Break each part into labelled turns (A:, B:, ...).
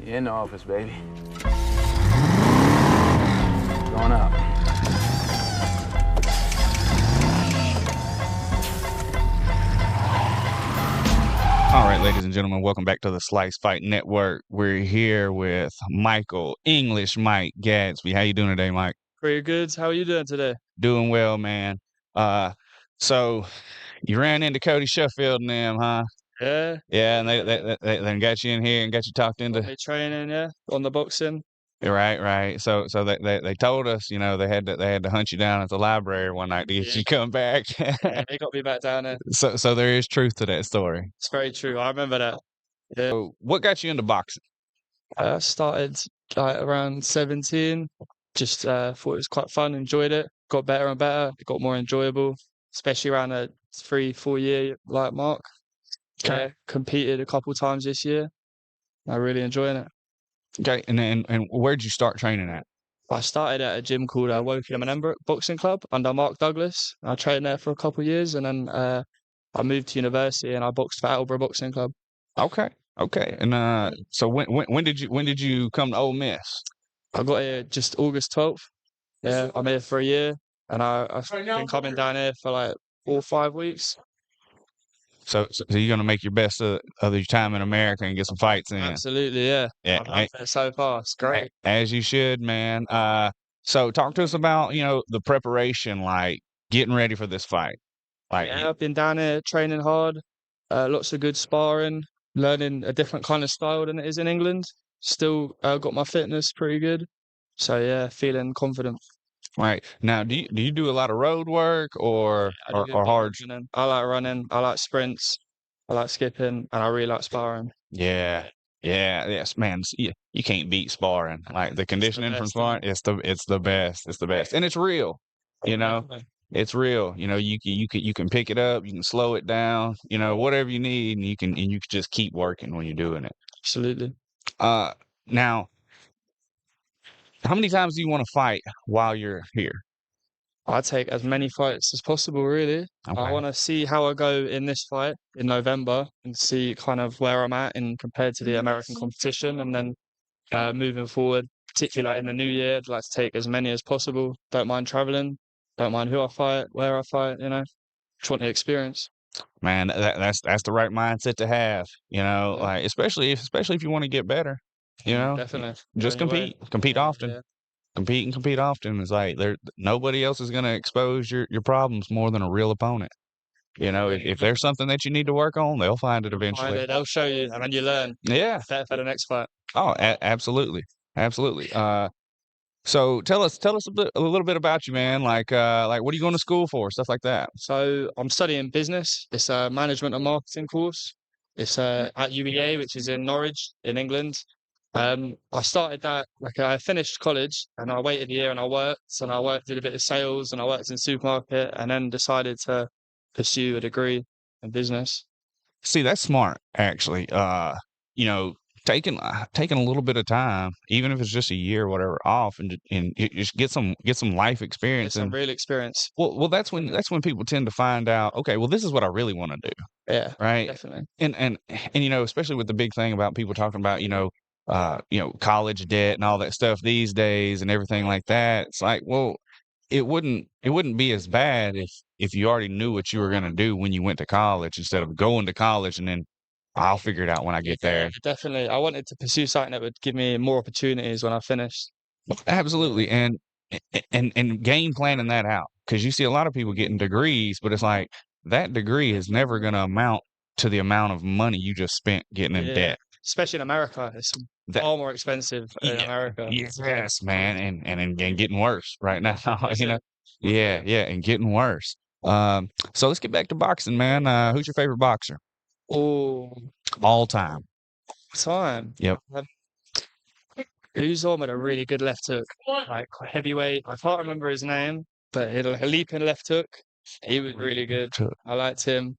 A: You in the office, baby. Going up.
B: All right, ladies and gentlemen, welcome back to the Slice Fight Network. We're here with Michael English Mike Gadsby. How you doing today, Mike?
C: Pretty good. How are you doing today?
B: Doing well, man. So you ran into Cody Sheffield and them, huh?
C: Yeah.
B: Yeah, and they got you in here and got you talked
C: Got
B: into.
C: me training, yeah, on the boxing.
B: Right. So they told us, they had to hunt you down at the library one night to get
C: Yeah.
B: you come back.
C: Yeah, they got me back down there.
B: So there is truth to that story.
C: It's very true. I remember that. Yeah.
B: So what got you into boxing?
C: I started like around 17. Just thought it was quite fun, enjoyed it. Got better and better. It got more enjoyable, especially around the 3-4 year like mark.
B: Okay.
C: Competed a couple times this year. I really enjoying it.
B: Okay, and where'd you start training at?
C: I started at a gym called Wokingham and Embrook Boxing Club under Mark Douglas. I trained there for a couple of years, and then I moved to university and I boxed for Attleborough Boxing Club.
B: Okay. And so when did you come to Ole Miss?
C: I got here just August 12th. Yeah, I'm here for a year, and I've been coming down here for like 4 or 5 weeks.
B: So you're gonna make your best of your time in America and get some fights in.
C: Absolutely, yeah.
B: Yeah,
C: I've loved it so far. It's great.
B: as you should, man. So talk to us about the preparation, like getting ready for this fight. Like,
C: Yeah, I've been down here training hard, lots of good sparring, learning a different kind of style than it is in England. Still got my fitness pretty good. So yeah, feeling confident.
B: right now, do you do a lot of road work or
C: I do a bit of
B: hard?
C: running. I like running. I like sprints. I like skipping, and I really like sparring.
B: Yeah. Yes, man. You can't beat sparring. Like the conditioning from
C: best,
B: sparring, it's the best. It's the best, and it's real. You know,
C: Definitely.
B: it's real. You can pick it up, you can slow it down. Whatever you need, and you can just keep working when you're doing it.
C: Absolutely.
B: Now, how many times do you want to fight while you're here?
C: I take as many fights as possible, really. I
B: Okay.
C: want to see how I go in this fight in November and see kind of where I'm at in compared to the American competition. And then moving forward, particularly like in the new year, I'd like to take as many as possible. Don't mind traveling. Don't mind who I fight, where I fight, just want the experience.
B: Man, that's the right mindset to have.
C: Yeah.
B: Like especially if you want to get better.
C: Definitely.
B: Just
C: Going away.
B: compete often.
C: Yeah.
B: Compete often. It's like nobody else is going to expose your problems more than a real opponent. If there's something that you need to work on, they'll find it eventually.
C: They'll show you, and then you learn.
B: Yeah.
C: Better for the next fight.
B: Oh, absolutely. So tell us a little bit about you, man. Like what are you going to school for? Stuff like that.
C: So I'm studying business. It's a management and marketing course. It's at UEA, which is in Norwich in England. I started that, like I finished college and I waited a year and I worked, did a bit of sales and I worked in supermarket and then decided to pursue a degree in business.
B: See, that's smart, actually. Taking a little bit of time, even if it's just a year or whatever, off and just get some life experience.
C: It's some
B: And
C: real experience.
B: well, that's when people tend to find out, okay, well, this is what I really want to do,
C: Yeah,
B: right?
C: definitely.
B: And especially with the big thing about people talking about, college debt and all that stuff these days and everything like that. It's like, well, it wouldn't be as bad if you already knew what you were going to do when you went to college instead of going to college and then I'll figure it out when I get there.
C: Definitely. I wanted to pursue something that would give me more opportunities when I finished.
B: Absolutely. And game planning that out, because you see a lot of people getting degrees, but it's like that degree is never going to amount to the amount of money you just spent getting in debt.
C: Especially in America. It's far more expensive in America.
B: Yes, man, and getting worse right now.
C: That's it.
B: Yeah, and getting worse. So let's get back to boxing, man. Who's your favorite boxer
C: Oh,
B: all time?
C: time.
B: Yep.
C: Who's on with a really good left hook? Like heavyweight. I can't remember his name, but a leaping left hook. He was really good. I liked him.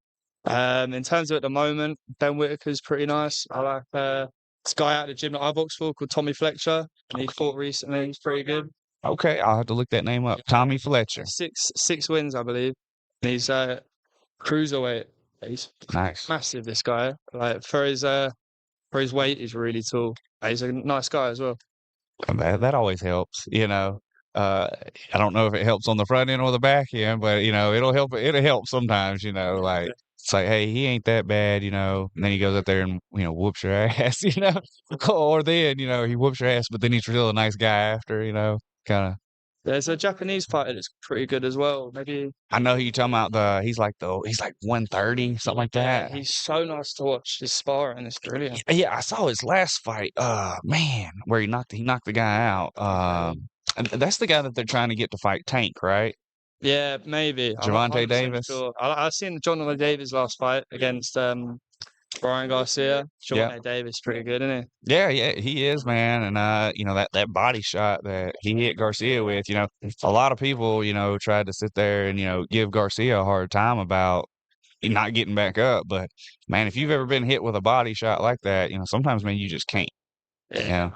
C: In terms of at the moment, Ben Whitaker's pretty nice. I like this guy out of the gym that I box for called Tommy Fletcher. He fought recently. He's pretty good.
B: Okay, I'll have to look that name up. Tommy Fletcher.
C: Six wins, I believe. And he's cruiserweight. He's
B: Nice.
C: massive. This guy, like for his For his weight, he's really tall. He's a nice guy as well.
B: That always helps, you know. Uh, I don't know if it helps on the front end or the back end, but you know, it'll help. It'll help sometimes, you know. Like it's like, hey, he ain't that bad, you know. And then he goes up there and whoops your ass, you know. Or then he whoops your ass, but then he's still a nice guy after, you know. Kind of.
C: There's a Japanese fighter that's pretty good as well. Maybe
B: I know who you talking about. He's like 130, something like that.
C: he's so nice to watch. His sparring is brilliant.
B: Yeah, I saw his last fight. Man, where he knocked the guy out. And that's the guy that they're trying to get to fight Tank, right?
C: Yeah, maybe. I'm not
B: Javante
C: 100%
B: Davis.
C: Sure. I've seen Jonathan Davis last fight against Brian Garcia.
B: Yeah.
C: Javante Davis pretty good, isn't
B: Yeah, he is, man. And that body shot that he hit Garcia with, a lot of people, tried to sit there and, give Garcia a hard time about not getting back up. But man, if you've ever been hit with a body shot like that, sometimes, man, you just can't.
C: he?
B: Yeah.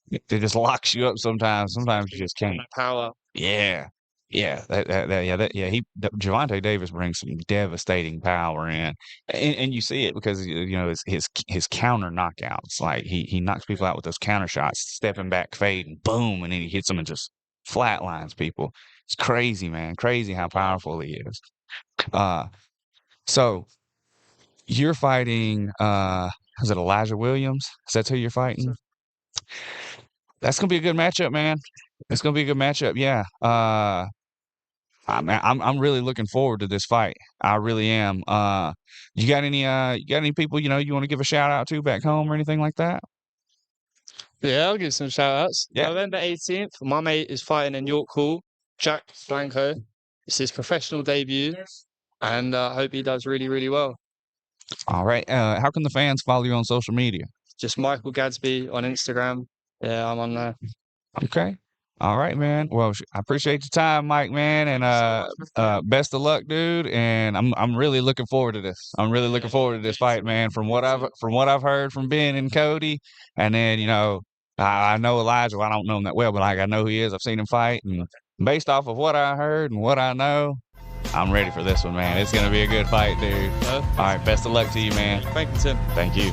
B: It just locks you up sometimes. Sometimes you just can't.
C: Power.
B: Yeah. Yeah. Javante Davis brings some devastating power in. And you see it because his counter knockouts. Like he knocks people out with those counter shots, stepping back, fading, boom, and then he hits them and just flatlines people. It's crazy, man. Crazy how powerful he is. So you're fighting is it Elijah Williams? Is that who you're fighting? That's gonna be a good matchup, man. It's gonna be a good matchup. Yeah. I'm really looking forward to this fight. I really am. You got any people you want to give a shout out to back home or anything like that?
C: Yeah, I'll give some shout outs.
B: Yeah.
C: November 18th, my mate is fighting in York Hall, Jack Blanco. It's his professional debut, and I hope he does really, really well.
B: All right. How can the fans follow you on social media?
C: Just Michael Gadsby on Instagram. Yeah, I'm on there.
B: Okay. All right, man. Well, I appreciate your time, Mike, man, and best of luck, dude. And I'm really looking forward to this. I'm really looking forward to this fight, man. From what I've heard from Ben and Cody, and then I know Elijah. Well, I don't know him that well, but I know who he is. I've seen him fight, and based off of what I heard and what I know, I'm ready for this one, man. It's gonna be a good fight, dude. All right, best of luck to you, man.
C: Thank you, Tim.
B: Thank you.